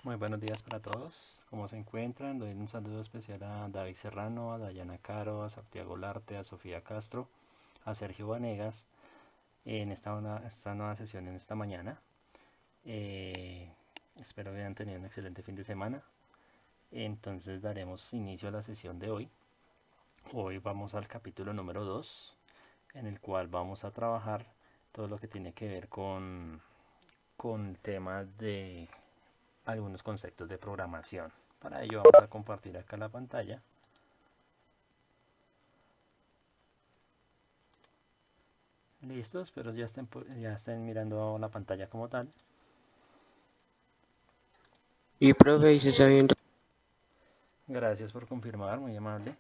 Muy buenos días para todos. ¿Cómo se encuentran? Doy un saludo especial a David Serrano, a Dayana Caro, a Santiago Larte, a Sofía Castro, a Sergio Vanegas en esta nueva sesión en esta mañana. Eh, Espero que hayan tenido un excelente fin de semana. Entonces daremos inicio a la sesión de hoy. Hoy vamos al capítulo número 2, en el cual vamos a trabajar todo lo que tiene que ver con el tema de algunos conceptos de programación. Para ello vamos a compartir acá la pantalla. Listo, espero ya estén mirando la pantalla como tal. Y profe, ¿y se está viendo? Gracias por confirmar, muy amable.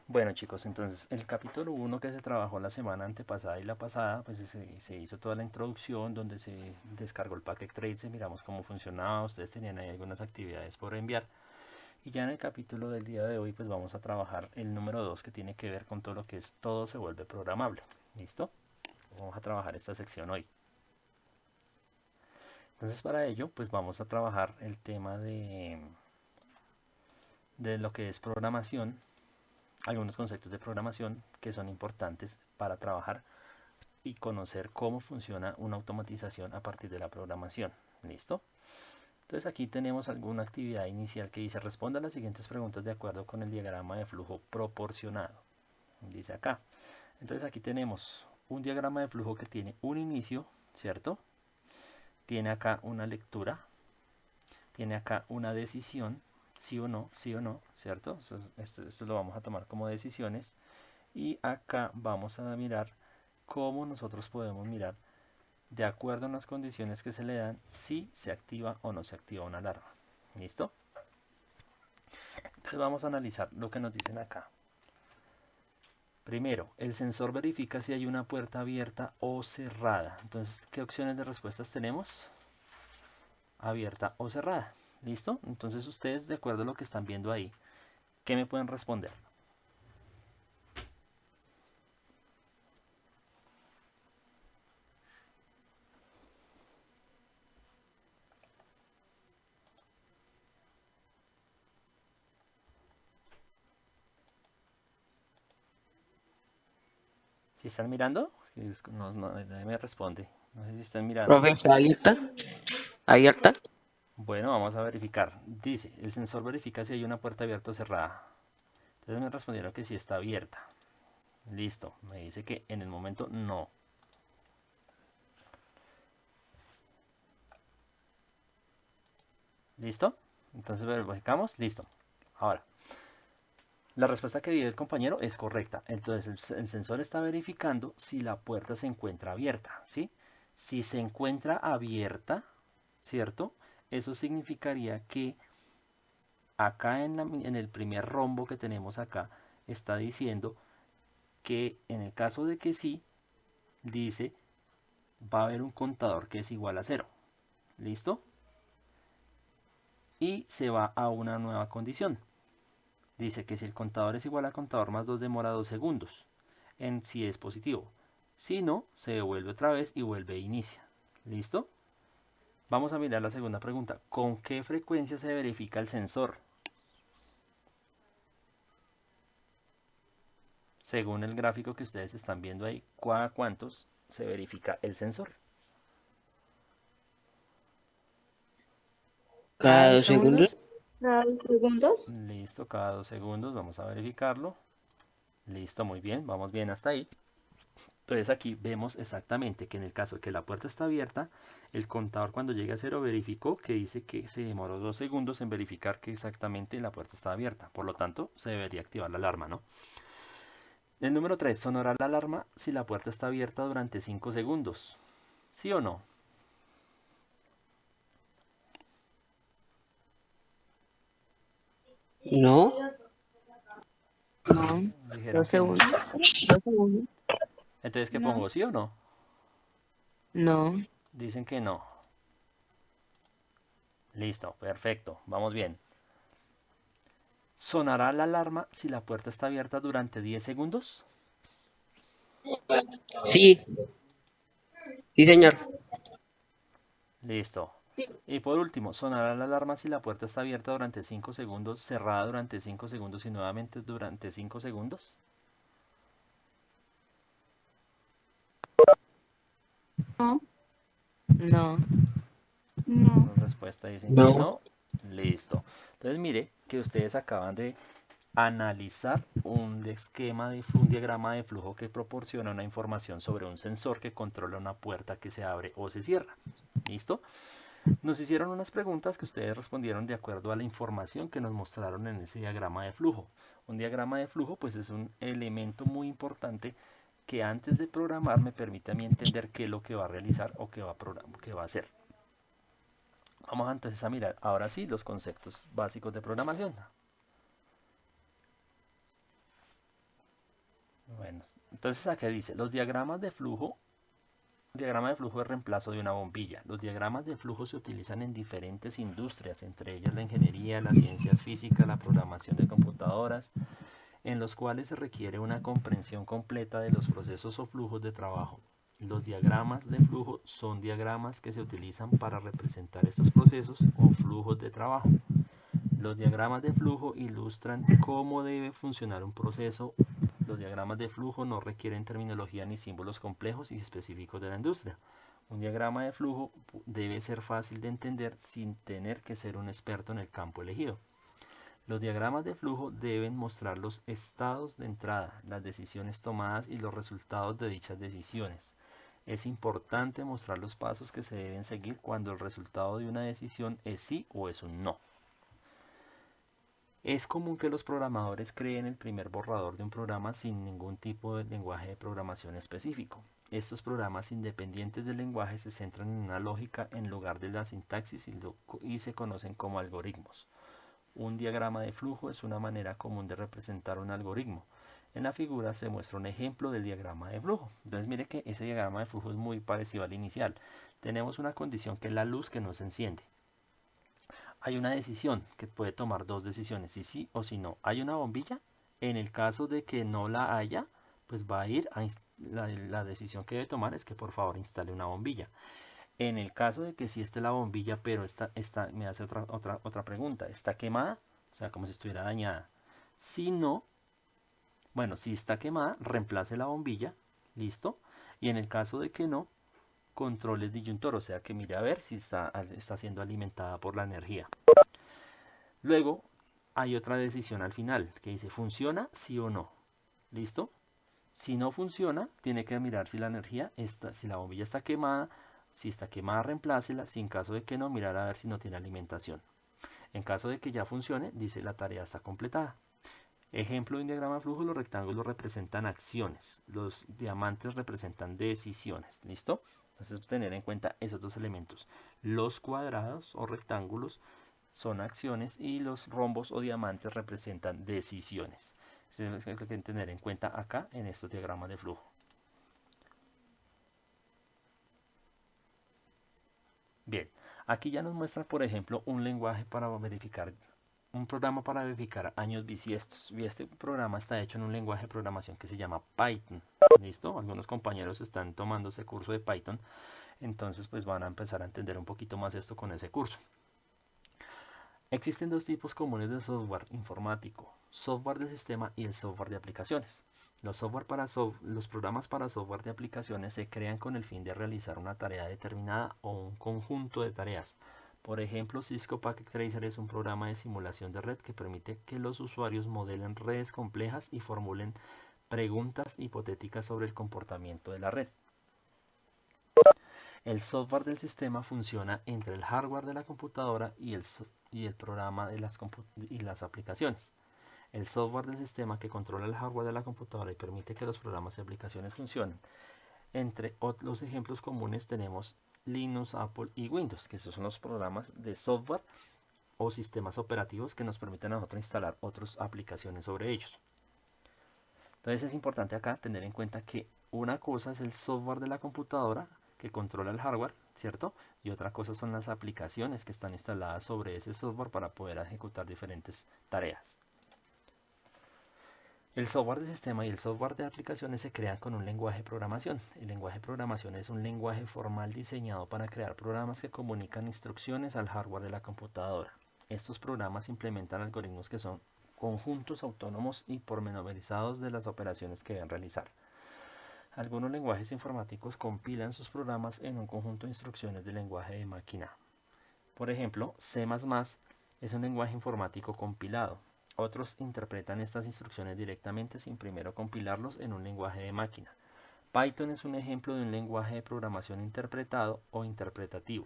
Bueno chicos, entonces el capítulo 1 que se trabajó la semana antepasada y la pasada, pues se hizo toda la introducción donde se descargó el packet trade, miramos cómo funcionaba, ustedes tenían ahí algunas actividades por enviar. Y ya en el capítulo del día de hoy pues vamos a trabajar el número 2 que tiene que ver con todo lo que es todo se vuelve programable. ¿Listo? Vamos a trabajar esta sección hoy. Entonces para ello pues vamos a trabajar el tema de lo que es programación, algunos conceptos de programación que son importantes para trabajar y conocer cómo funciona una automatización a partir de la programación. ¿Listo? Entonces aquí tenemos alguna actividad inicial que dice responda a las siguientes preguntas de acuerdo con el diagrama de flujo proporcionado. Dice acá. Entonces aquí tenemos un diagrama de flujo que tiene un inicio, ¿cierto? Tiene acá una lectura, tiene acá una decisión, sí o no, ¿cierto? Esto lo vamos a tomar como decisiones. Y acá vamos a mirar cómo nosotros podemos mirar de acuerdo a las condiciones que se le dan si se activa o no se activa una alarma. ¿Listo? Entonces vamos a analizar lo que nos dicen acá. Primero, el sensor verifica si hay una puerta abierta o cerrada. Entonces, ¿qué opciones de respuestas tenemos? Abierta o cerrada. ¿Listo? Entonces ustedes, de acuerdo a lo que están viendo ahí, ¿qué me pueden responder? ¿Si están mirando? Nadie me responde. No sé si están mirando. Profe, ¿está abierta? ¿Abierta? Bueno, vamos a verificar. Dice, el sensor verifica si hay una puerta abierta o cerrada. Entonces me respondieron que sí está abierta. Listo. Me dice que en el momento no. ¿Listo? Entonces verificamos. Listo. Ahora, la respuesta que dio el compañero es correcta. Entonces el sensor está verificando si la puerta se encuentra abierta. ¿Sí? Si se encuentra abierta, ¿cierto? Eso significaría que acá en el primer rombo que tenemos acá está diciendo que en el caso de que sí, dice va a haber un contador que es igual a cero. ¿Listo? Y se va a una nueva condición. Dice que si el contador es igual a contador más 2 demora 2 segundos. En si es positivo. Si no, se devuelve otra vez y vuelve e inicia. ¿Listo? Vamos a mirar la segunda pregunta. ¿Con qué frecuencia se verifica el sensor? Según el gráfico que ustedes están viendo ahí, ¿cuántos se verifica el sensor? ¿Cada Cada 2 segundos? segundos. Cada 2 segundos. Listo, cada 2 segundos vamos a verificarlo. Listo, muy bien, vamos bien hasta ahí. Entonces aquí vemos exactamente que en el caso de que la puerta está abierta, el contador cuando llegue a cero verificó que dice que se demoró 2 segundos en verificar que exactamente la puerta está abierta. Por lo tanto, se debería activar la alarma, ¿no? El número 3, sonará la alarma si la puerta está abierta durante 5 segundos. ¿Sí o no? No, No. Dijeron Dos que no. segundos. 2 segundos. Entonces, ¿qué No. pongo? ¿Sí o no? No. Dicen que no. Listo, perfecto, vamos bien. ¿Sonará la alarma si la puerta está abierta durante 10 segundos? sí, sí, señor. Listo. Y por último, sonará la alarma si la puerta está abierta durante 5 segundos, cerrada durante 5 segundos y nuevamente durante 5 segundos. No. No. La respuesta dicen que No. no. Listo. Entonces mire que ustedes acaban de analizar un un diagrama de flujo que proporciona una información sobre un sensor que controla una puerta que se abre o se cierra. ¿Listo? Nos hicieron unas preguntas que ustedes respondieron de acuerdo a la información que nos mostraron en ese diagrama de flujo. Un diagrama de flujo pues es un elemento muy importante que antes de programar me permite a mí entender qué es lo que va a realizar o qué va a hacer. Vamos entonces a mirar ahora sí los conceptos básicos de programación. Bueno, entonces acá dice, los diagramas de flujo, diagrama de flujo de reemplazo de una bombilla. Los diagramas de flujo se utilizan en diferentes industrias, entre ellas la ingeniería, las ciencias físicas, la programación de computadoras, en los cuales se requiere una comprensión completa de los procesos o flujos de trabajo. Los diagramas de flujo son diagramas que se utilizan para representar estos procesos o flujos de trabajo. Los diagramas de flujo ilustran cómo debe funcionar un proceso. Los diagramas de flujo no requieren terminología ni símbolos complejos y específicos de la industria. Un diagrama de flujo debe ser fácil de entender sin tener que ser un experto en el campo elegido. Los diagramas de flujo deben mostrar los estados de entrada, las decisiones tomadas y los resultados de dichas decisiones. Es importante mostrar los pasos que se deben seguir cuando el resultado de una decisión es sí o es un no. Es común que los programadores creen el primer borrador de un programa sin ningún tipo de lenguaje de programación específico. Estos programas independientes del lenguaje se centran en una lógica en lugar de la sintaxis y se conocen como algoritmos. Un diagrama de flujo es una manera común de representar un algoritmo. En la figura se muestra un ejemplo del diagrama de flujo. Entonces mire que ese diagrama de flujo es muy parecido al inicial. Tenemos una condición que es la luz que no se enciende. Hay una decisión que puede tomar dos decisiones, si sí o si no. Hay una bombilla. En el caso de que no la haya, pues va a ir a la decisión que debe tomar es que por favor instale una bombilla. En el caso de que sí esté la bombilla, pero me hace otra pregunta. ¿Está quemada? O sea, como si estuviera dañada. Si no, bueno, si está quemada, reemplace la bombilla. ¿Listo? Y en el caso de que no, controles disyuntor. O sea, que mire a ver si está siendo alimentada por la energía. Luego, hay otra decisión al final que dice, ¿funciona sí o no? ¿Listo? Si no funciona, tiene que mirar si la energía está, si la bombilla está quemada. Si está quemada, reemplácela. Si en caso de que no, mirar a ver si no tiene alimentación. En caso de que ya funcione, dice la tarea está completada. Ejemplo de un diagrama de flujo, los rectángulos representan acciones. Los diamantes representan decisiones. ¿Listo? Entonces, tener en cuenta esos dos elementos. Los cuadrados o rectángulos son acciones y los rombos o diamantes representan decisiones. Eso es lo que hay que tener en cuenta acá en estos diagramas de flujo. Bien, aquí ya nos muestra, por ejemplo, un lenguaje para verificar, un programa para verificar años bisiestos. Y este programa está hecho en un lenguaje de programación que se llama Python. ¿Listo? Algunos compañeros están tomando ese curso de Python, entonces pues van a empezar a entender un poquito más esto con ese curso. Existen dos tipos comunes de software informático, software de sistema y el software de aplicaciones. Los programas para software de aplicaciones se crean con el fin de realizar una tarea determinada o un conjunto de tareas. Por ejemplo, Cisco Packet Tracer es un programa de simulación de red que permite que los usuarios modelen redes complejas y formulen preguntas hipotéticas sobre el comportamiento de la red. El software del sistema funciona entre el hardware de la computadora y el programa de las aplicaciones. El software del sistema que controla el hardware de la computadora y permite que los programas y aplicaciones funcionen. Entre los ejemplos comunes tenemos Linux, Apple y Windows, que esos son los programas de software o sistemas operativos que nos permiten a nosotros instalar otras aplicaciones sobre ellos. Entonces es importante acá tener en cuenta que una cosa es el software de la computadora que controla el hardware, ¿cierto? Y otra cosa son las aplicaciones que están instaladas sobre ese software para poder ejecutar diferentes tareas. El software de sistema y el software de aplicaciones se crean con un lenguaje de programación. El lenguaje de programación es un lenguaje formal diseñado para crear programas que comunican instrucciones al hardware de la computadora. Estos programas implementan algoritmos que son conjuntos autónomos y pormenorizados de las operaciones que deben realizar. Algunos lenguajes informáticos compilan sus programas en un conjunto de instrucciones de lenguaje de máquina. Por ejemplo, C++ es un lenguaje informático compilado. Otros interpretan estas instrucciones directamente sin primero compilarlos en un lenguaje de máquina. Python es un ejemplo de un lenguaje de programación interpretado o interpretativo.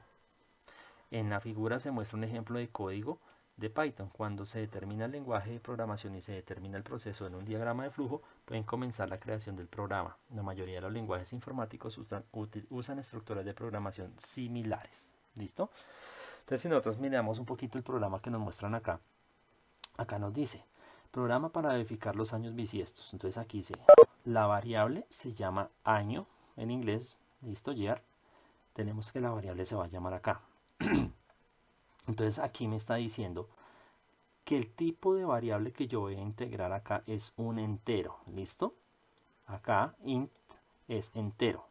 En la figura se muestra un ejemplo de código de Python. Cuando se determina el lenguaje de programación y se determina el proceso en un diagrama de flujo, pueden comenzar la creación del programa. La mayoría de los lenguajes informáticos usan estructuras de programación similares. ¿Listo? Entonces, si nosotros miramos un poquito el programa que nos muestran acá, acá nos dice, programa para verificar los años bisiestos. Entonces aquí dice, la variable se llama año, en inglés, listo, year. Tenemos que la variable se va a llamar acá. Entonces aquí me está diciendo que el tipo de variable que yo voy a integrar acá es un entero, ¿listo? Acá int es entero.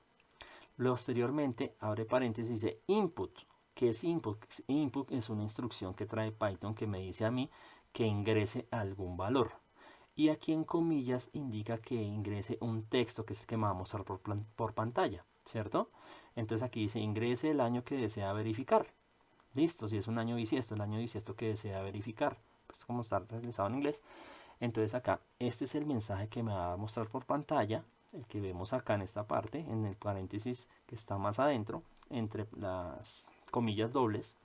Posteriormente, abre paréntesis, dice input. ¿Qué es input? Input es una instrucción que trae Python que me dice a mí que ingrese algún valor. Y aquí en comillas indica que ingrese un texto que es el que me va a mostrar por pantalla, ¿cierto? Entonces aquí dice ingrese el año que desea verificar. Listo, si es un año bisiesto, el año bisiesto que desea verificar. Pues como está realizado en inglés. Entonces acá, este es el mensaje que me va a mostrar por pantalla, el que vemos acá en esta parte, en el paréntesis que está más adentro, entre las comillas dobles.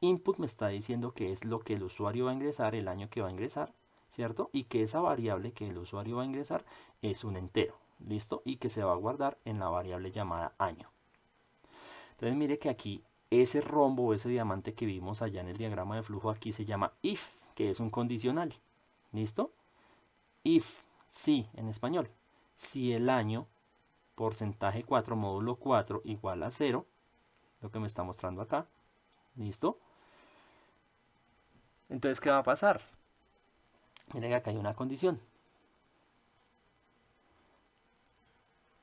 Input me está diciendo que es lo que el usuario va a ingresar, el año que va a ingresar, ¿cierto? Y que esa variable que el usuario va a ingresar es un entero, ¿listo? Y que se va a guardar en la variable llamada año. Entonces mire que aquí ese rombo o ese diamante que vimos allá en el diagrama de flujo aquí se llama if, que es un condicional, ¿listo? If, si en español, si el año porcentaje 4 módulo 4 igual a 0, lo que me está mostrando acá, ¿listo? Entonces, ¿qué va a pasar? Miren que acá hay una condición.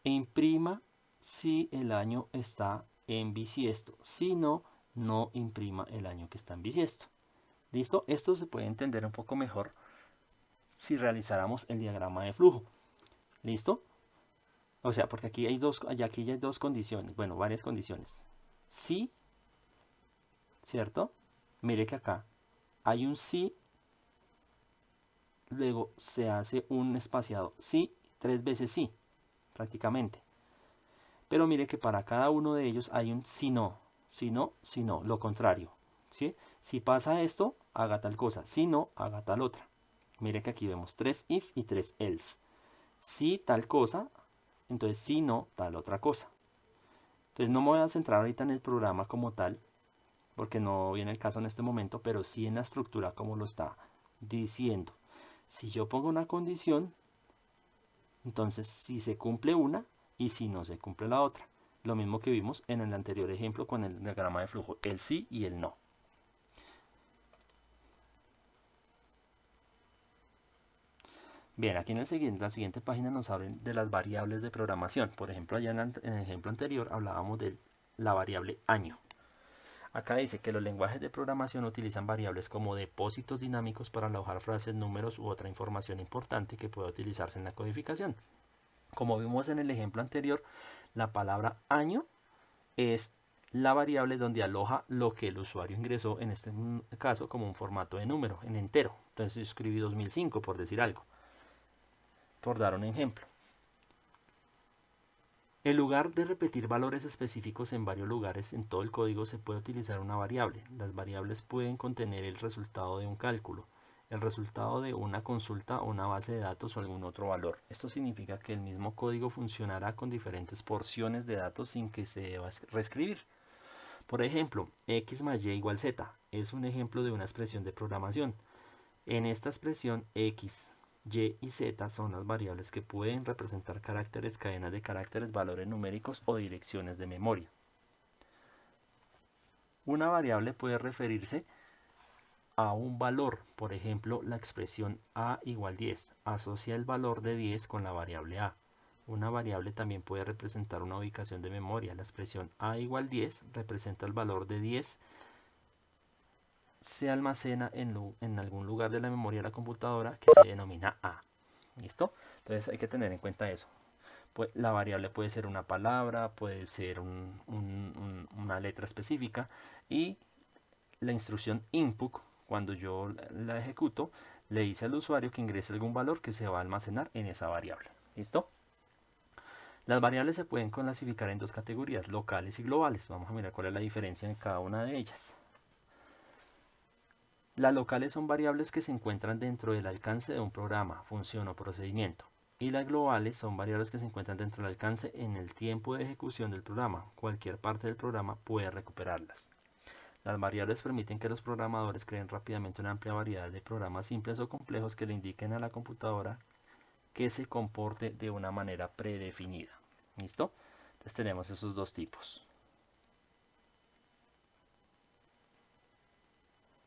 Imprima si el año está en bisiesto. Si no, no imprima el año que está en bisiesto. ¿Listo? Esto se puede entender un poco mejor si realizáramos el diagrama de flujo. ¿Listo? O sea, porque aquí hay dos condiciones. Bueno, varias condiciones. Si, ¿cierto? Mire que acá hay un si, luego se hace un espaciado si, 3 veces sí, prácticamente. Pero mire que para cada uno de ellos hay un si no, si no, si no, lo contrario. ¿Sí? Si pasa esto, haga tal cosa. Si no, haga tal otra. Mire que aquí vemos 3 if y 3 else. Si tal cosa, entonces si no, tal otra cosa. Entonces no me voy a centrar ahorita en el programa como tal, porque no viene el caso en este momento, pero sí en la estructura como lo está diciendo. Si yo pongo una condición, entonces si se cumple una y si no se cumple la otra. Lo mismo que vimos en el anterior ejemplo con el diagrama de flujo, el sí y el no. Bien, aquí en la siguiente página nos hablan de las variables de programación. Por ejemplo, allá en el ejemplo anterior hablábamos de la variable año. Acá dice que los lenguajes de programación utilizan variables como depósitos dinámicos para alojar frases, números u otra información importante que pueda utilizarse en la codificación. Como vimos en el ejemplo anterior, la palabra año es la variable donde aloja lo que el usuario ingresó, en este caso como un formato de número, en entero. Entonces yo escribí 2005 por decir algo, por dar un ejemplo. En lugar de repetir valores específicos en varios lugares en todo el código, se puede utilizar una variable. Las variables pueden contener el resultado de un cálculo, el resultado de una consulta o una base de datos o algún otro valor. Esto significa que el mismo código funcionará con diferentes porciones de datos sin que se deba reescribir. Por ejemplo, x más y igual z es un ejemplo de una expresión de programación. En esta expresión x, y y z son las variables que pueden representar caracteres, cadenas de caracteres, valores numéricos o direcciones de memoria. Una variable puede referirse a un valor. Por ejemplo, la expresión a igual 10 asocia el valor de 10 con la variable a. Una variable también puede representar una ubicación de memoria. La expresión a igual 10 representa el valor de 10, se almacena en algún lugar de la memoria de la computadora que se denomina a. ¿Listo? Entonces hay que tener en cuenta eso. Pues la variable puede ser una palabra, puede ser una letra específica, y la instrucción input, cuando yo la ejecuto, le dice al usuario que ingrese algún valor que se va a almacenar en esa variable. ¿Listo? Las variables se pueden clasificar en dos categorías, locales y globales. Vamos a mirar cuál es la diferencia en cada una de ellas. Las locales son variables que se encuentran dentro del alcance de un programa, función o procedimiento. Y las globales son variables que se encuentran dentro del alcance en el tiempo de ejecución del programa. Cualquier parte del programa puede recuperarlas. Las variables permiten que los programadores creen rápidamente una amplia variedad de programas simples o complejos que le indiquen a la computadora que se comporte de una manera predefinida. ¿Listo? Entonces tenemos esos dos tipos.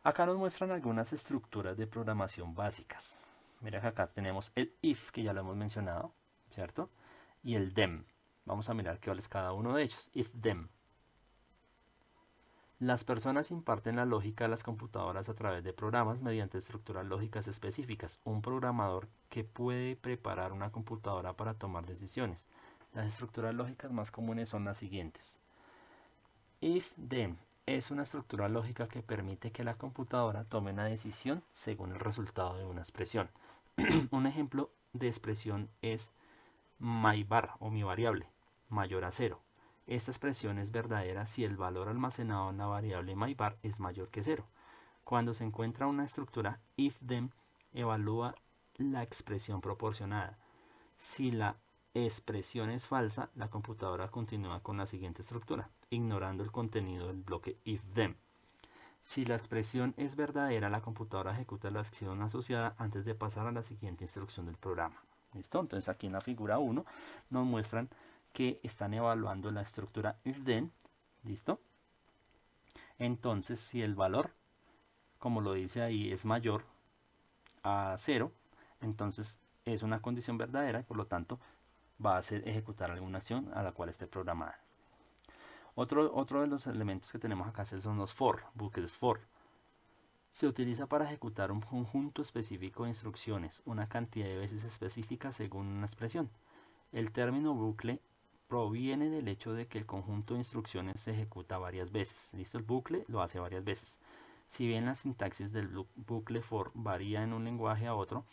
Acá nos muestran algunas estructuras de programación básicas. Mira que acá tenemos el if, que ya lo hemos mencionado, ¿cierto? Y el them. Vamos a mirar qué es cada uno de ellos. If, them. Las personas imparten la lógica a las computadoras a través de programas mediante estructuras lógicas específicas. Un programador que puede preparar una computadora para tomar decisiones. Las estructuras lógicas más comunes son las siguientes. If, then es una estructura lógica que permite que la computadora tome una decisión según el resultado de una expresión. Un ejemplo de expresión es my var o mi variable mayor a 0. Esta expresión es verdadera si el valor almacenado en la variable myVar es mayor que 0. Cuando se encuentra una estructura if-then, evalúa la expresión proporcionada. Si la expresión es falsa, la computadora continúa con la siguiente estructura, ignorando el contenido del bloque if-then. Si la expresión es verdadera, la computadora ejecuta la acción asociada antes de pasar a la siguiente instrucción del programa. ¿Listo? Entonces aquí en la figura 1 nos muestran que están evaluando la estructura if-then. ¿Listo? Entonces, si el valor, como lo dice ahí, es mayor a 0, entonces es una condición verdadera y por lo tanto va a hacer ejecutar alguna acción a la cual esté programada. Otro de los elementos que tenemos acá son los for, bucles for. Se utiliza para ejecutar un conjunto específico de instrucciones, una cantidad de veces específica según una expresión. El término bucle proviene del hecho de que el conjunto de instrucciones se ejecuta varias veces. ¿Listo? El bucle lo hace varias veces. Si bien la sintaxis del bucle for varía en un lenguaje a otro,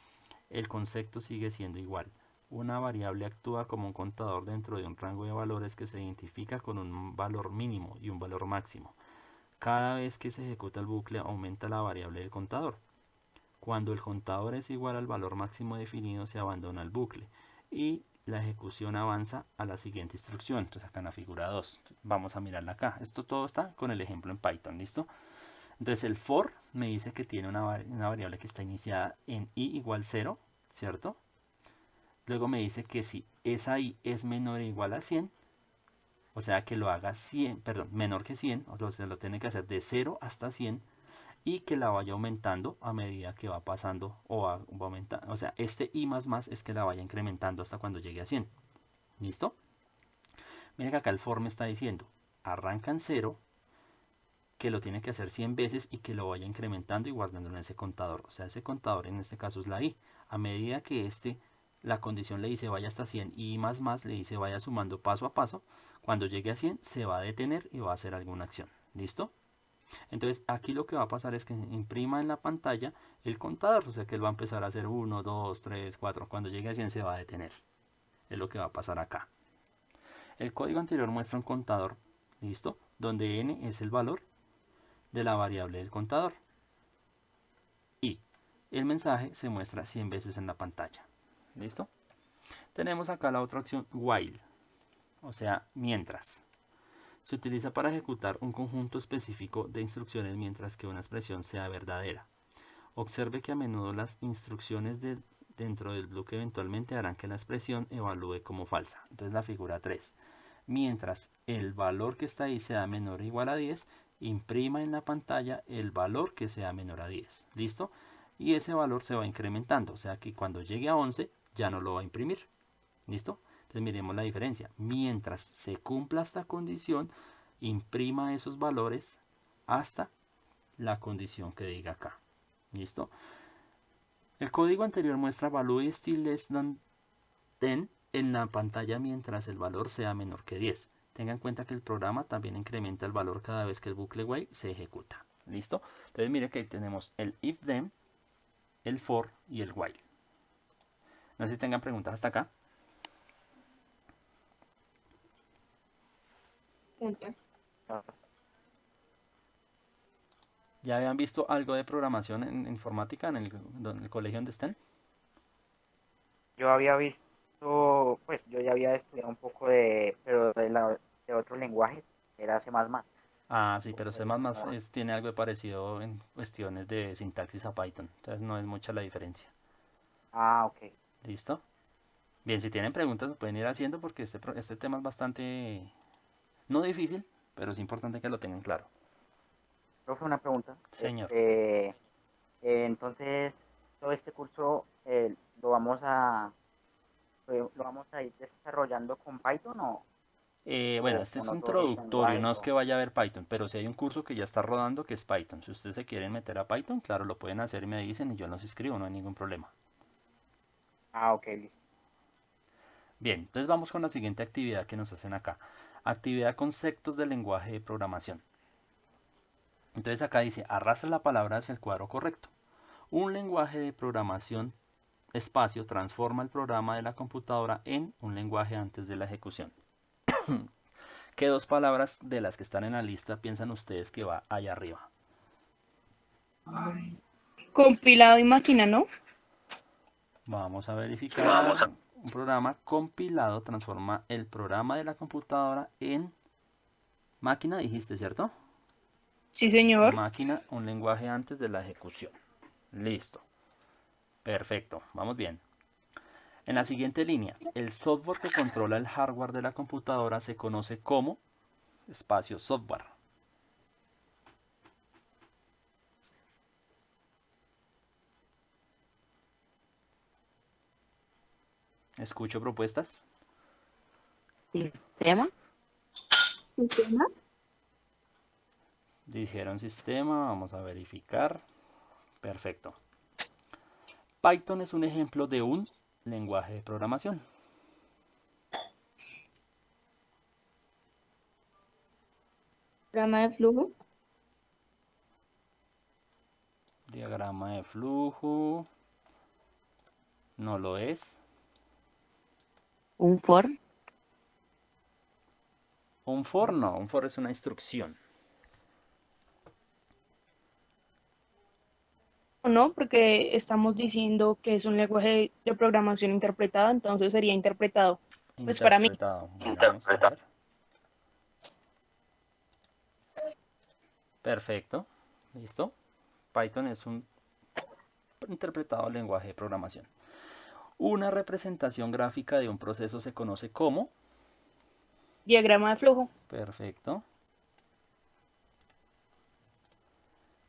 el concepto sigue siendo igual. Una variable actúa como un contador dentro de un rango de valores que se identifica con un valor mínimo y un valor máximo. Cada vez que se ejecuta el bucle aumenta la variable del contador. Cuando el contador es igual al valor máximo definido, se abandona el bucle y la ejecución avanza a la siguiente instrucción. Entonces acá en la figura 2 vamos a mirarla acá. Esto todo está con el ejemplo en Python, ¿listo? Entonces el for me dice que tiene una variable que está iniciada en i igual 0, ¿cierto? Luego me dice que si esa i es menor o igual a 100, o sea que lo haga 100, perdón, menor que 100, o sea, lo tiene que hacer de 0 hasta 100, y que la vaya aumentando a medida que va pasando o va aumentando. O sea, este i más es que la vaya incrementando hasta cuando llegue a 100. ¿Listo? Mira que acá el for me está diciendo, arranca en 0, que lo tiene que hacer 100 veces y que lo vaya incrementando y guardando en ese contador. O sea, ese contador en este caso es la i. A medida que la condición le dice vaya hasta 100 y i más le dice vaya sumando paso a paso, cuando llegue a 100 se va a detener y va a hacer alguna acción. ¿Listo? Entonces aquí lo que va a pasar es que imprima en la pantalla el contador, o sea que él va a empezar a hacer 1, 2, 3, 4, cuando llegue a 100 se va a detener. Es lo que va a pasar acá. El código anterior muestra un contador, ¿listo? Donde n es el valor de la variable del contador. Y el mensaje se muestra 100 veces en la pantalla. ¿Listo? Tenemos acá la otra opción, while, o sea, mientras. Se utiliza para ejecutar un conjunto específico de instrucciones mientras que una expresión sea verdadera. Observe que a menudo las instrucciones dentro del bloque eventualmente harán que la expresión evalúe como falsa. Entonces la figura 3. Mientras el valor que está ahí sea menor o igual a 10, imprima en la pantalla el valor que sea menor a 10. ¿Listo? Y ese valor se va incrementando, o sea que cuando llegue a 11 ya no lo va a imprimir. ¿Listo? Entonces miremos la diferencia. Mientras se cumpla esta condición, imprima esos valores hasta la condición que diga acá. ¿Listo? El código anterior muestra value is still less than 10 en la pantalla mientras el valor sea menor que 10. Tenga en cuenta que el programa también incrementa el valor cada vez que el bucle while se ejecuta. ¿Listo? Entonces mire que ahí tenemos el if then, el for y el while. No sé si tengan preguntas hasta acá. ¿Ya habían visto algo de programación en informática en el colegio donde estén? Yo había visto, pues yo ya había estudiado un poco pero de otros lenguajes, era C++. Ah, sí, pero C++ No. tiene algo de parecido en cuestiones de sintaxis a Python. Entonces no es mucha la diferencia. Ah, ok. ¿Listo? Bien, si tienen preguntas lo pueden ir haciendo porque este tema es bastante, no difícil, pero es importante que lo tengan claro. Profe, una pregunta. Señor. Entonces, todo este curso lo vamos a ir desarrollando con Python Bueno, o este es con otros introductorio, lenguajes. no es que vaya a haber Python, pero si hay un curso que ya está rodando que es Python. Si ustedes se quieren meter a Python, claro, lo pueden hacer y me dicen y yo los inscribo, no hay ningún problema. Ah, ok, listo. Bien, entonces vamos con la siguiente actividad que nos hacen acá. Actividad conceptos del lenguaje de programación. Entonces acá dice, arrastra la palabra hacia el cuadro correcto. Un lenguaje de programación espacio transforma el programa de la computadora en un lenguaje antes de la ejecución. ¿Qué dos palabras de las que están en la lista piensan ustedes que va allá arriba? Compilado y máquina, ¿no? Vamos a verificar. Un programa compilado transforma el programa de la computadora en máquina, dijiste, ¿cierto? Sí, señor. Máquina, un lenguaje antes de la ejecución. Listo. Perfecto. Vamos bien. En la siguiente línea, el software que controla el hardware de la computadora se conoce como espacio software. Escucho propuestas. Sistema. ¿Sistema? Dijeron sistema, vamos a verificar. Perfecto. Python es un ejemplo de un lenguaje de programación. Programa de flujo. Diagrama de flujo. No lo es. Un for. Un for no, un for es una instrucción. No, porque estamos diciendo que es un lenguaje de programación interpretado, entonces sería interpretado. Pues para mí. Interpretado. Bueno, vamos a ver. Perfecto. ¿Listo? Python es un interpretado lenguaje de programación. Una representación gráfica de un proceso se conoce como. Diagrama de flujo. Perfecto.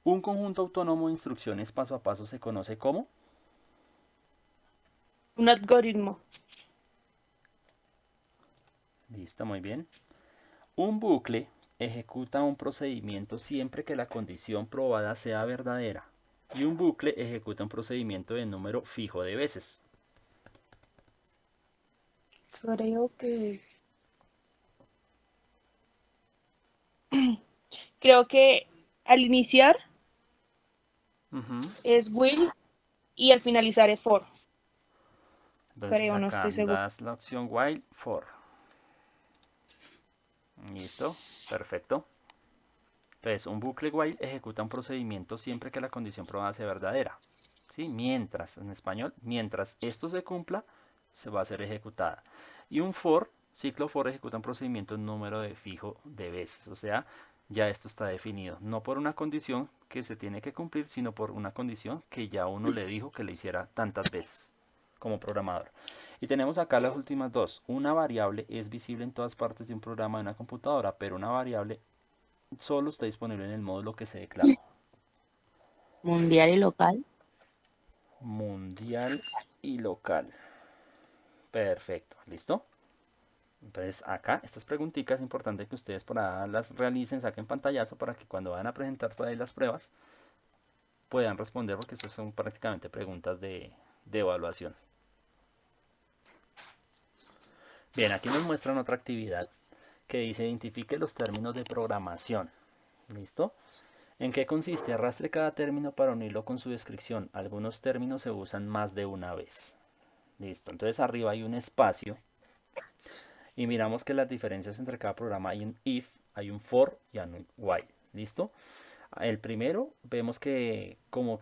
Un conjunto autónomo de instrucciones paso a paso se conoce como. Un algoritmo. Listo, muy bien. Un bucle ejecuta un procedimiento siempre que la condición probada sea verdadera. Y un bucle ejecuta un procedimiento de número fijo de veces. Creo que al iniciar Ujú. es will y al finalizar es for. Entonces Creo, no acá estoy seguro. das la opción while for. Listo, perfecto. Entonces, un bucle while ejecuta un procedimiento siempre que la condición probada sea verdadera. ¿Sí? Mientras, en español, mientras esto se cumpla, se va a ser ejecutada. Y un for, ciclo for, ejecuta un procedimiento en número de fijo de veces. O sea, ya esto está definido. No por una condición que se tiene que cumplir, sino por una condición que ya uno le dijo que le hiciera tantas veces como programador. Y tenemos acá las últimas dos. Una variable es visible en todas partes de un programa de una computadora, pero una variable solo está disponible en el módulo que se declaró. Mundial y local. Mundial y local. Perfecto, ¿listo? Entonces acá, estas preguntitas es importante que ustedes por ahí las realicen, saquen pantallazo para que cuando vayan a presentar por ahí las pruebas puedan responder, porque estas son prácticamente preguntas de evaluación. Bien, aquí nos muestran otra actividad que dice identifique los términos de programación. ¿Listo? ¿En qué consiste? Arrastre cada término para unirlo con su descripción. Algunos términos se usan más de una vez. Listo. Entonces arriba hay un espacio y miramos que las diferencias entre cada programa hay un if, hay un for y un while. ¿Listo? El primero vemos que como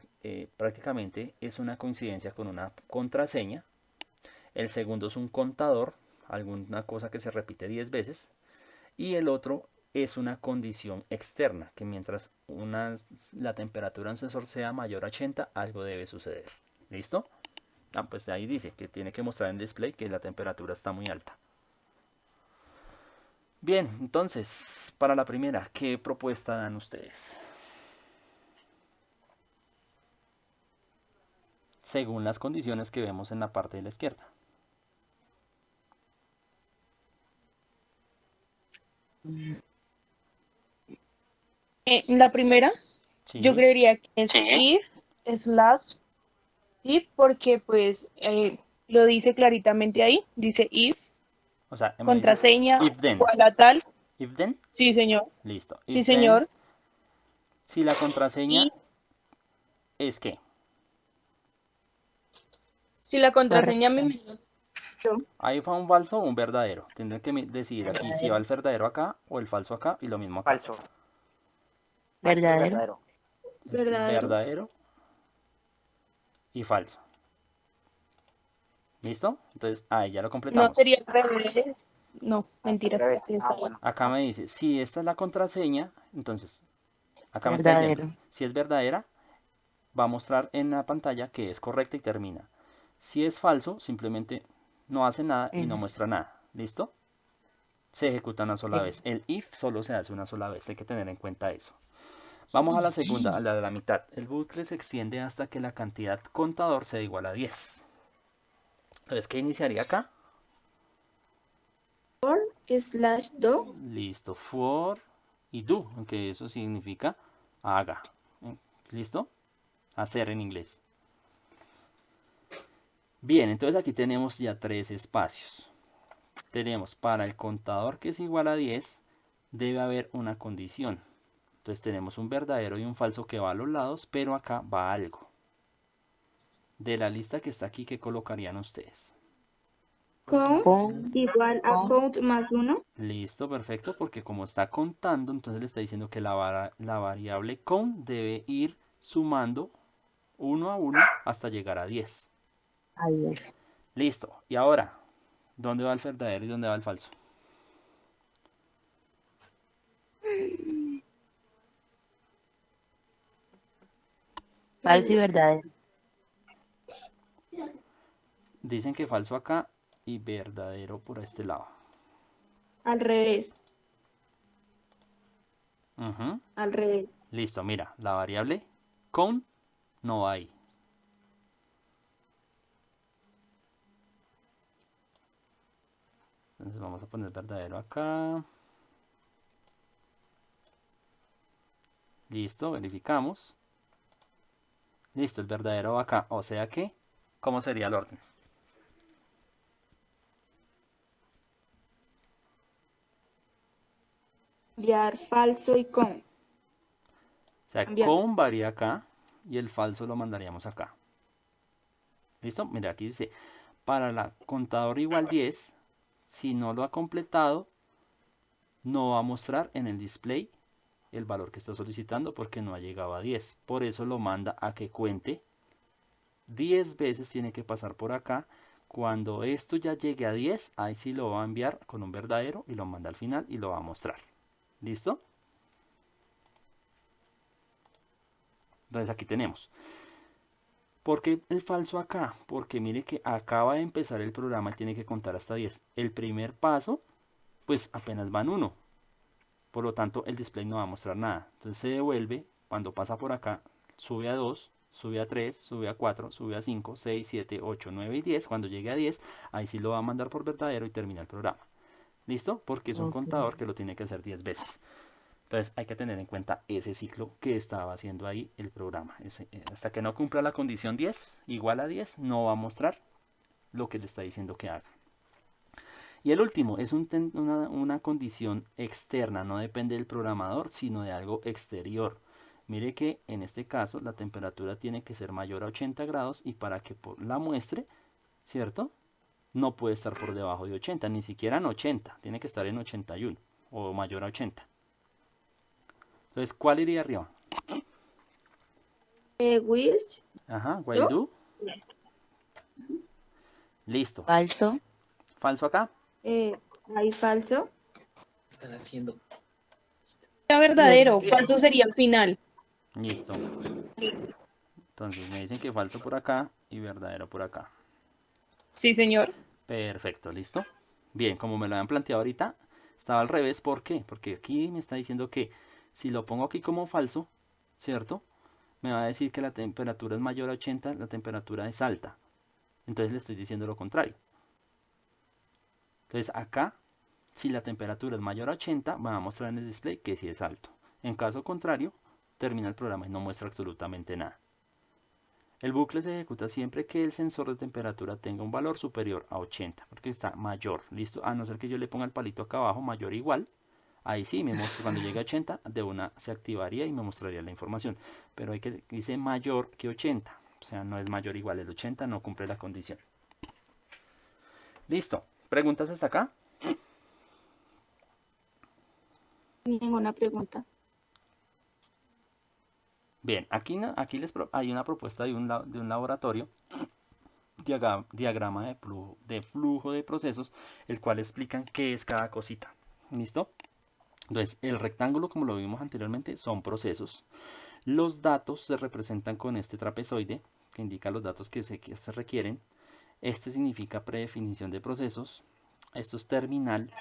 prácticamente es una coincidencia con una contraseña. El segundo es un contador, alguna cosa que se repite 10 veces. Y el otro es una condición externa, que mientras la temperatura en un sensor sea mayor a 80, algo debe suceder. ¿Listo? Pues ahí dice que tiene que mostrar en el display que la temperatura está muy alta. Bien, entonces, para la primera, ¿qué propuesta dan ustedes? Según las condiciones que vemos en la parte de la izquierda. La primera, yo Sí. creería que es if slash if porque pues lo dice claritamente ahí, dice if, O sea, me dices contraseña if then. igual a tal. If then. Sí, señor. Listo. Sí, If then. señor. Si la contraseña Y es que si la contraseña Correcto. me... ahí fue un falso o un verdadero. Tendrán que decidir aquí si va el verdadero acá o el falso acá y lo mismo acá. Falso. Verdadero. Verdadero. Es Verdadero. verdadero y falso. ¿Listo? Entonces ahí ya lo No completamos. sería al revés. No, mentiras. Al revés. Sí está Ah, bien. bueno. Acá me dice, si esta es la contraseña, entonces acá me está diciendo, Verdadero. si es verdadera, va a mostrar en la pantalla que es correcta y termina. Si es falso, simplemente no hace nada y no muestra nada. ¿Listo? Se ejecuta una sola vez. El if solo se hace una sola vez. Hay que tener en cuenta eso. Vamos a la segunda, a la de la mitad. El bucle se extiende hasta que la cantidad contador sea igual a 10. Entonces, ¿qué iniciaría acá? Slash do. Listo, for y do, aunque eso significa haga. ¿Listo? Hacer en inglés. Bien, entonces aquí tenemos ya tres espacios. Tenemos para el contador que es igual a 10, debe haber una condición. Entonces tenemos un verdadero y un falso que va a los lados, pero acá va algo. De la lista que está aquí, ¿qué colocarían ustedes? Count Con. igual a count más 1. Listo, perfecto, porque como está contando, entonces le está diciendo que la variable count debe ir sumando uno a uno hasta llegar a 10. Ahí es. Listo, y ahora, ¿dónde va el verdadero y dónde va el falso? Falso y verdadero. Dicen que falso acá y verdadero por este lado. Al revés. Ujú. Al revés. Listo, mira, la variable count no va ahí. Entonces vamos a poner verdadero acá. Listo, verificamos. Listo, el verdadero va acá. O sea que, ¿cómo sería el orden? Enviar falso y count. O sea, Cambiar. count varía acá y el falso lo mandaríamos acá. ¿Listo? Mira, aquí dice, para la contador igual 10, si no lo ha completado, no va a mostrar en el display el valor que está solicitando porque no ha llegado a 10. Por eso lo manda a que cuente 10 veces, tiene que pasar por acá. Cuando esto ya llegue a 10, ahí sí lo va a enviar con un verdadero y lo manda al final y lo va a mostrar. ¿Listo? Entonces aquí tenemos. ¿Por qué el falso acá? Porque mire que acaba de empezar el programa, él tiene que contar hasta 10. El primer paso, pues apenas van 1. Por lo tanto, el display no va a mostrar nada. Entonces se devuelve, cuando pasa por acá, sube a 2, sube a 3, sube a 4, sube a 5, 6, 7, 8, 9 y 10. Cuando llegue a 10, ahí sí lo va a mandar por verdadero y termina el programa. ¿Listo? Porque es un Ok. contador que lo tiene que hacer 10 veces. Entonces hay que tener en cuenta ese ciclo que estaba haciendo ahí el programa. Hasta que no cumpla la condición 10, igual a 10, no va a mostrar lo que le está diciendo que haga. Y el último es una condición externa, no depende del programador, sino de algo exterior. Mire que en este caso la temperatura tiene que ser mayor a 80 grados y para que la muestre, ¿cierto? No puede estar por debajo de 80, ni siquiera en 80, tiene que estar en 81 o mayor a 80. Entonces, ¿cuál iría arriba? Which, Ajá, while ¿yo? do. Listo. Falso. Falso acá. Hay falso. Sería verdadero, Verdadero. falso sería el final. Listo. Entonces me dicen que falso por acá y verdadero por acá. Sí, señor. Perfecto, listo. Bien, como me lo habían planteado ahorita, estaba al revés. ¿Por qué? Porque aquí me está diciendo que si lo pongo aquí como falso, ¿cierto? Me va a decir que la temperatura es mayor a 80, la temperatura es alta. Entonces le estoy diciendo lo contrario. Entonces acá, si la temperatura es mayor a 80, va a mostrar en el display que sí es alto. En caso contrario, termina el programa y no muestra absolutamente nada. El bucle se ejecuta siempre que el sensor de temperatura tenga un valor superior a 80, porque está mayor, listo, a no ser que yo le ponga el palito acá abajo, mayor o igual, ahí sí, me muestra, cuando llegue a 80, de una se activaría y me mostraría la información, pero hay que dice mayor que 80, o sea, no es mayor o igual, el 80 no cumple la condición. Listo, ¿preguntas hasta acá? Ninguna pregunta. Bien, aquí hay una propuesta de un laboratorio, diagrama de flujo de procesos, el cual explican qué es cada cosita. ¿Listo? Entonces, el rectángulo, como lo vimos anteriormente, son procesos. Los datos se representan con este trapezoide, que indica los datos que se requieren. Este significa predefinición de procesos. Esto es terminal,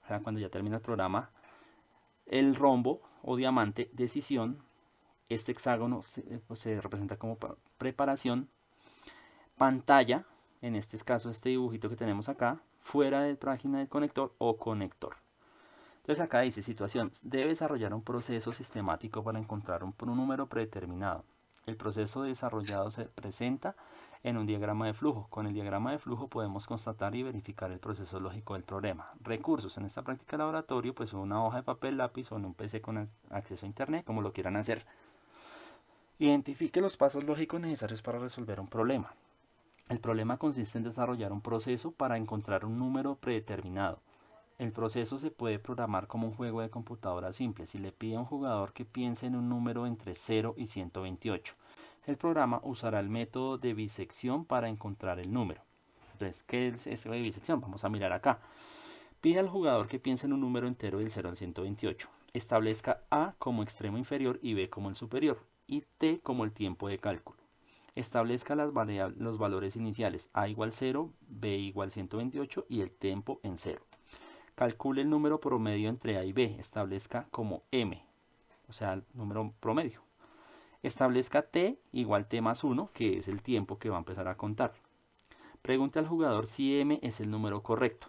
o sea, cuando ya termina el programa. El rombo o diamante, decisión. Este hexágono se representa como preparación. Pantalla, en este caso este dibujito que tenemos acá, fuera de la página del conector o conector. Entonces acá dice situación, debe desarrollar un proceso sistemático para encontrar un número predeterminado. El proceso desarrollado se presenta en un diagrama de flujo. Con el diagrama de flujo podemos constatar y verificar el proceso lógico del problema. Recursos, en esta práctica de laboratorio, pues una hoja de papel, lápiz o en un PC con acceso a internet, como lo quieran hacer. Identifique los pasos lógicos necesarios para resolver un problema. El problema consiste en desarrollar un proceso para encontrar un número predeterminado. El proceso se puede programar como un juego de computadora simple. Si le pide a un jugador que piense en un número entre 0 y 128, el programa usará el método de bisección para encontrar el número. Entonces, ¿qué es eso de bisección? Vamos a mirar acá. Pide al jugador que piense en un número entero del 0 al 128. Establezca A como extremo inferior y B como el superior, y T como el tiempo de cálculo. Establezca los valores iniciales, A igual 0, B igual 128 y el tiempo en 0. Calcule el número promedio entre A y B. Establezca como M, o sea, el número promedio. Establezca T igual T más 1, que es el tiempo que va a empezar a contar. Pregunte al jugador si M es el número correcto.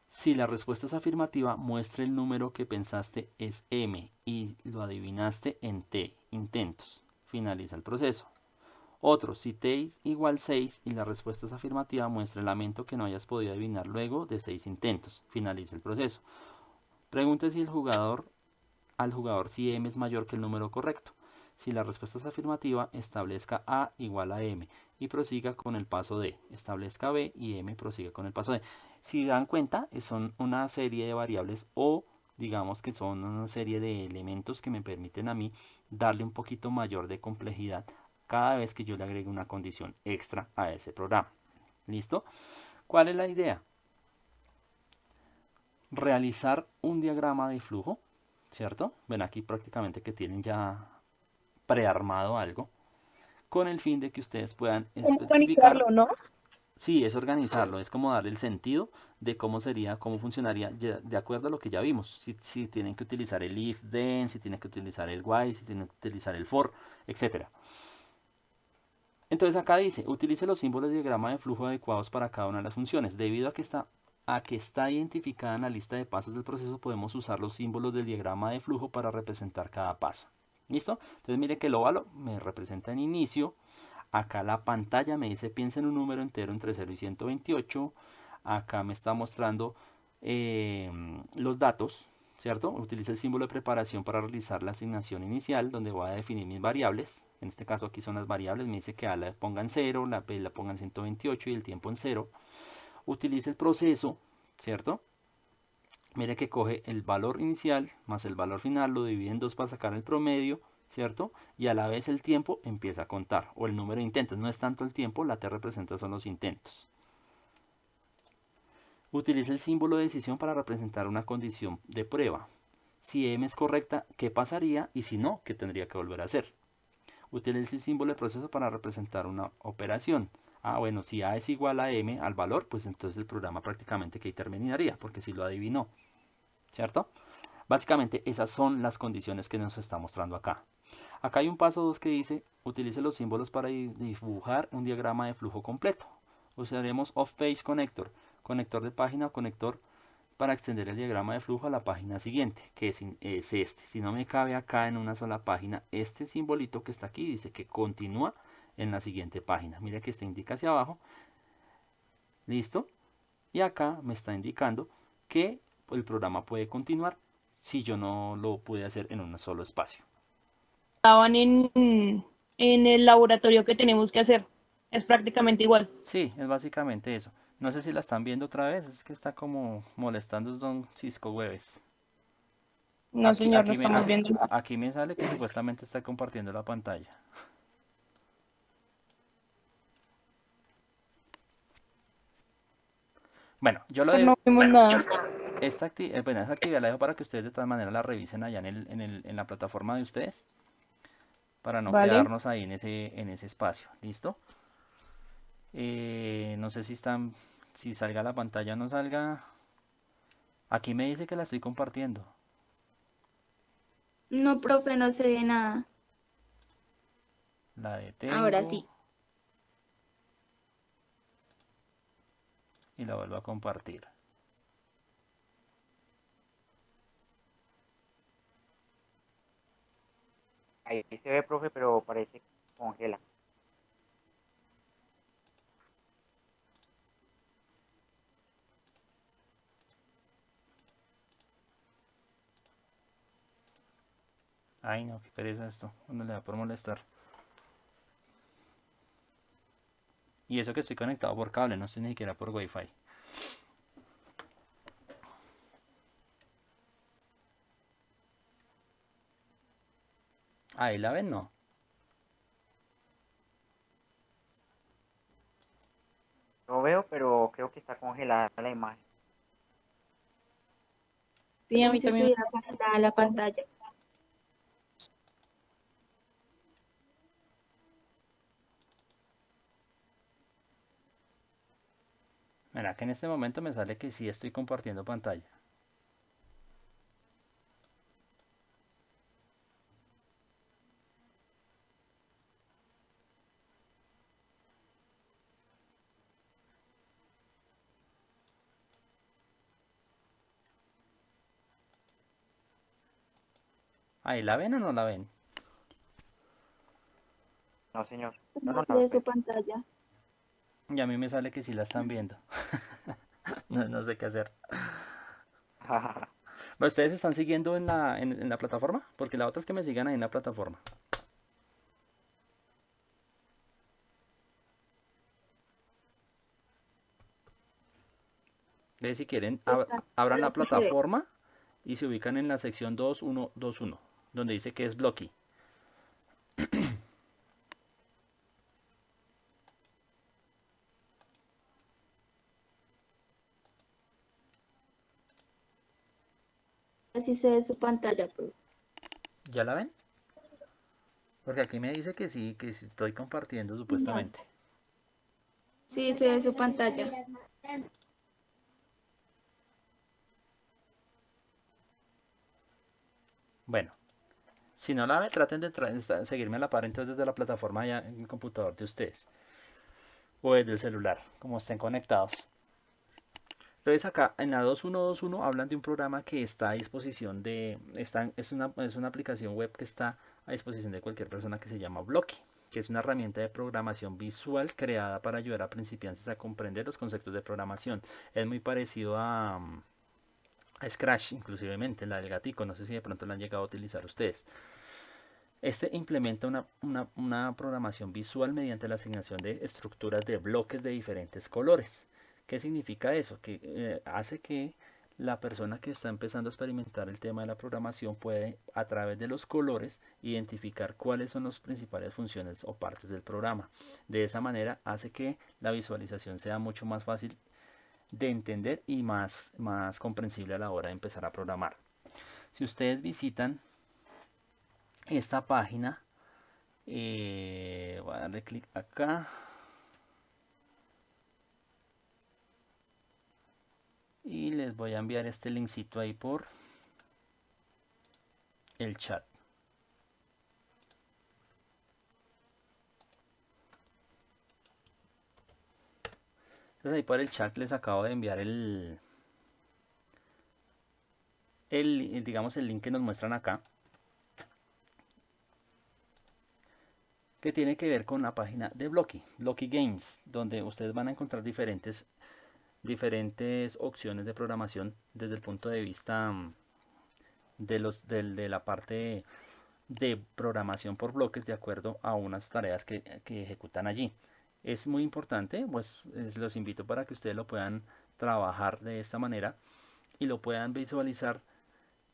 Si la respuesta es afirmativa, muestre el número que pensaste es M y lo adivinaste en T intentos. Finaliza el proceso. Otro, si T igual 6 y la respuesta es afirmativa, muestre el lamento que no hayas podido adivinar luego de 6 intentos. Finaliza el proceso. Pregunte si al jugador si M es mayor que el número correcto. Si la respuesta es afirmativa, establezca A igual a M y prosiga con el paso D. Establezca B y M prosiga con el paso D. Si dan cuenta, son una serie de variables o digamos que son una serie de elementos que me permiten a mí darle un poquito mayor de complejidad cada vez que yo le agregue una condición extra a ese programa. ¿Listo? ¿Cuál es la idea? Realizar un diagrama de flujo, ¿cierto? Ven aquí prácticamente que tienen ya prearmado algo, con el fin de que ustedes puedan ¿Cómo especificar. organizarlo, no? Sí, es organizarlo, es como darle el sentido de cómo sería, cómo funcionaría, de acuerdo a lo que ya vimos. Si tienen que utilizar el if, then, si tienen que utilizar el while, si tienen que utilizar el for, etcétera. Entonces acá dice, utilice los símbolos de diagrama de flujo adecuados para cada una de las funciones. Debido a que está identificada en la lista de pasos del proceso, podemos usar los símbolos del diagrama de flujo para representar cada paso. ¿Listo? Entonces mire que el óvalo me representa en inicio. Acá la pantalla me dice piensa en un número entero entre 0 y 128. Acá me está mostrando los datos, ¿cierto? Utiliza el símbolo de preparación para realizar la asignación inicial, donde voy a definir mis variables. En este caso aquí son las variables, me dice que A la ponga en 0, la B la ponga en 128 y el tiempo en 0. Utiliza el proceso, ¿cierto? Mire que coge el valor inicial más el valor final, lo divide en dos para sacar el promedio, ¿cierto? Y a la vez el tiempo empieza a contar, o el número de intentos. No es tanto el tiempo, la T representa son los intentos. Utiliza el símbolo de decisión para representar una condición de prueba. Si M es correcta, ¿qué pasaría? Y si no, ¿qué tendría que volver a hacer? Utiliza el símbolo de proceso para representar una operación. Ah, bueno, si A es igual a M, al valor, pues entonces el programa prácticamente que ahí terminaría, porque si lo adivinó, ¿cierto? Básicamente esas son las condiciones que nos está mostrando acá. Acá hay un paso 2 que dice, utilice los símbolos para dibujar un diagrama de flujo completo. Usaremos off-page connector, conector de página o conector para extender el diagrama de flujo a la página siguiente, que es este. Si no me cabe acá en una sola página, este simbolito que está aquí dice que continúa en la siguiente página. Mira que este indica hacia abajo. Listo. Y acá me está indicando que el programa puede continuar si yo no lo pude hacer en un solo espacio. Estaban en el laboratorio que tenemos que hacer. Es prácticamente igual. Sí, es básicamente eso. No sé si la están viendo otra vez, es que está como molestando don Cisco Webes. No, Aquí, señor, no aquí me, estamos viendo. aquí me sale que supuestamente está compartiendo la pantalla. Bueno, yo lo No de vimos nada. bueno, esta actividad la dejo para que ustedes de todas maneras la revisen allá en la plataforma de ustedes, para no Vale. quedarnos ahí en ese espacio. ¿Listo? No sé si salga la pantalla o no salga. Aquí me dice que la estoy compartiendo. No, profe, no se ve nada. La Ahora detengo sí. y la vuelvo a compartir. Ahí se ve, profe, pero parece que congela. Ay, no, qué pereza esto. Uno le da por molestar. Y eso que estoy conectado por cable, no estoy ni siquiera por Wi-Fi. Ahí la ven, no. Lo veo, pero creo que está congelada la imagen. Sí, a mí también. Estuviera congelada la pantalla. Mira que en este momento me sale que sí estoy compartiendo pantalla. ¿Ahí la ven o no la ven? No, señor. Yo No no la de su veo. pantalla. Y a mí me sale que sí la están viendo. No sé qué hacer. Bueno, ¿ustedes están siguiendo en la plataforma? Porque la otra es que me sigan ahí en la plataforma. Entonces, si quieren, Está, abran pero la sí se ve. plataforma y se ubican en la sección 2121, donde dice que es Blocky. Así se ve su pantalla, profe. ¿Ya la ven? Porque aquí me dice que sí estoy compartiendo No. supuestamente. Sí, se ve su pantalla. Bueno, si no la ve, traten de seguirme a la par entonces desde la plataforma ya en el computador de ustedes o desde el celular, como estén conectados. Entonces acá en la 2121 hablan de un programa que está a disposición es una aplicación web que está a disposición de cualquier persona que se llama Blocky, que es una herramienta de programación visual creada para ayudar a principiantes a comprender los conceptos de programación. Es muy parecido a Scratch, inclusivemente, la del gatico, no sé si de pronto la han llegado a utilizar ustedes. Este implementa una programación visual mediante la asignación de estructuras de bloques de diferentes colores. ¿Qué significa eso? Que hace que la persona que está empezando a experimentar el tema de la programación puede, a través de los colores, identificar cuáles son las principales funciones o partes del programa. De esa manera hace que la visualización sea mucho más fácil de entender y más comprensible a la hora de empezar a programar. Si ustedes visitan esta página, voy a darle clic acá y les voy a enviar este linkcito ahí por el chat. Entonces ahí por el chat les acabo de enviar digamos el link que nos muestran acá, que tiene que ver con la página de Blocky Games, donde ustedes van a encontrar diferentes opciones de programación desde el punto de vista de la parte de programación por bloques de acuerdo a unas tareas que ejecutan allí. Es muy importante, pues los invito para que ustedes lo puedan trabajar de esta manera y lo puedan visualizar,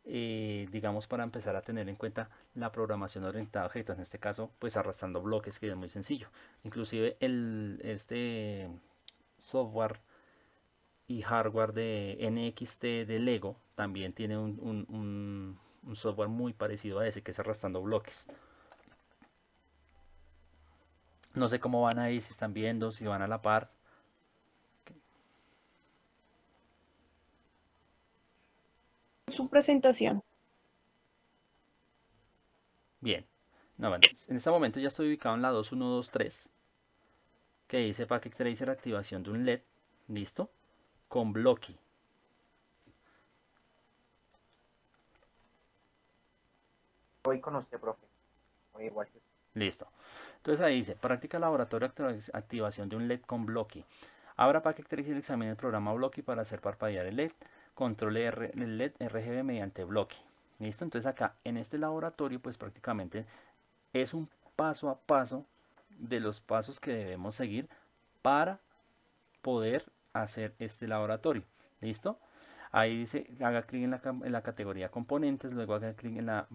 digamos, para empezar a tener en cuenta la programación orientada a objetos, en este caso pues arrastrando bloques, que es muy sencillo. Inclusive este software y hardware de NXT de Lego también tiene un software muy parecido a ese, que es arrastrando bloques. No sé cómo van ahí, si están viendo, si van a la par. Su presentación. Bien. No, bueno, en este momento ya estoy ubicado en la 2123, que dice Packet Tracer activación de un LED. Listo. Con Blocky. Voy con usted, profe. Voy igual que usted. Listo. Entonces ahí dice, práctica laboratorio activación de un LED con Blocky. Abra Packet Tracer y examine el programa Blocky para hacer parpadear el LED. Controle el LED RGB mediante Blocky. Listo. Entonces acá en este laboratorio pues prácticamente es un paso a paso de los pasos que debemos seguir para poder hacer este laboratorio. ¿Listo? Ahí dice, haga clic en la categoría componentes, luego haga clic en la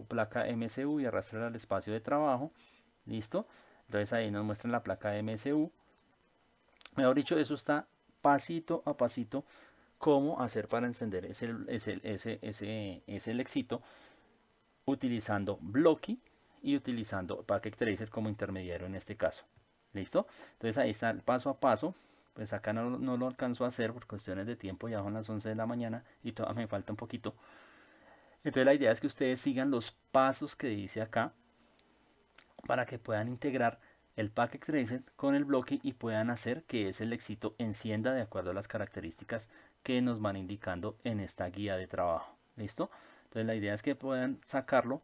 placa MCU y arrastre al espacio de trabajo. ¿Listo? Entonces ahí nos muestran la placa de MCU. Mejor dicho, eso está pasito a pasito cómo hacer para encender ese éxito utilizando Blocky y utilizando Packet Tracer como intermediario en este caso. ¿Listo? Entonces ahí está el paso a paso. Pues acá no lo alcanzo a hacer por cuestiones de tiempo, ya son las 11 de la mañana y todavía me falta un poquito. Entonces la idea es que ustedes sigan los pasos que dice acá para que puedan integrar el Packet Tracer con el bloque y puedan hacer que ese éxito encienda de acuerdo a las características que nos van indicando en esta guía de trabajo. ¿Listo? Entonces la idea es que puedan sacarlo.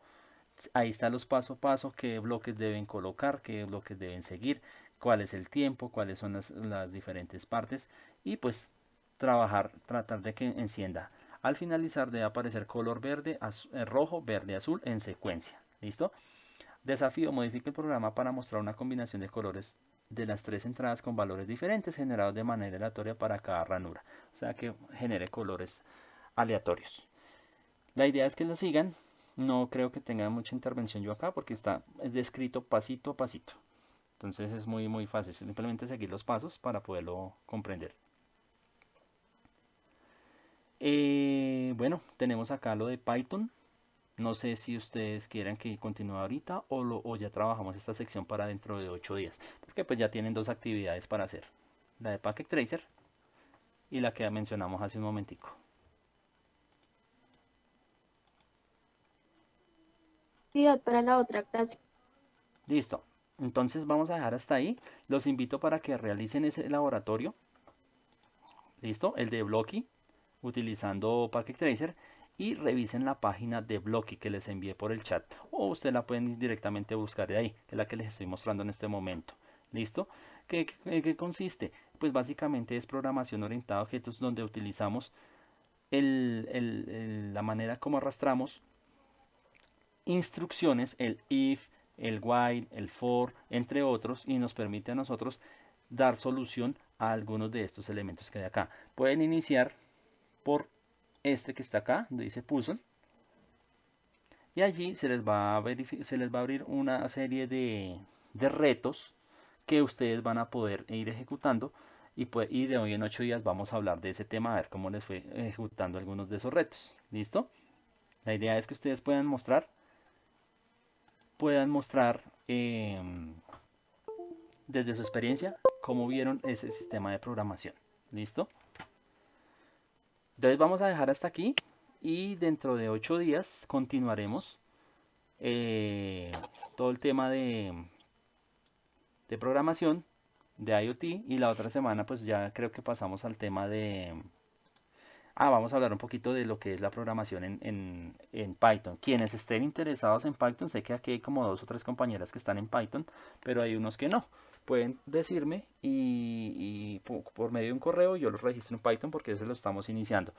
Ahí están los paso a paso, qué bloques deben colocar, qué bloques deben seguir, cuál es el tiempo, cuáles son las diferentes partes y pues tratar de que encienda. Al finalizar debe aparecer color verde, rojo, verde, azul en secuencia. ¿Listo? Desafío: modifique el programa para mostrar una combinación de colores de las tres entradas con valores diferentes generados de manera aleatoria para cada ranura. O sea que genere colores aleatorios. La idea es que lo sigan. No creo que tenga mucha intervención yo acá porque es descrito pasito a pasito. Entonces es muy fácil. Simplemente seguir los pasos para poderlo comprender. Bueno, tenemos acá lo de Python. No sé si ustedes quieren que continúe ahorita o ya trabajamos esta sección para dentro de 8 días. Porque pues ya tienen dos actividades para hacer. La de Packet Tracer y la que mencionamos hace un momentico. Actividad para la otra clase. Listo. Entonces vamos a dejar hasta ahí. Los invito para que realicen ese laboratorio. Listo. El de Blocky utilizando Packet Tracer. Y revisen la página de Blocky que les envié por el chat. O ustedes la pueden directamente buscar de ahí. Que es la que les estoy mostrando en este momento. ¿Listo? ¿Qué consiste? Pues básicamente es programación orientada a objetos donde utilizamos la manera como arrastramos instrucciones, el if, el while, el for, entre otros, y nos permite a nosotros dar solución a algunos de estos elementos que hay acá. Pueden iniciar por este que está acá, donde dice puzzle, y allí se les va a abrir una serie de retos que ustedes van a poder ir ejecutando y de hoy en 8 días vamos a hablar de ese tema, a ver cómo les fue ejecutando algunos de esos retos. ¿Listo? La idea es que ustedes puedan mostrar desde su experiencia cómo vieron ese sistema de programación. ¿Listo? Entonces vamos a dejar hasta aquí y dentro de 8 días continuaremos todo el tema de programación de IoT y la otra semana pues ya creo que pasamos al tema vamos a hablar un poquito de lo que es la programación en Python. Quienes estén interesados en Python, sé que aquí hay como 2 o 3 compañeras que están en Python, pero hay unos que no. Pueden decirme y por medio de un correo yo los registro en Python porque ese lo estamos iniciando.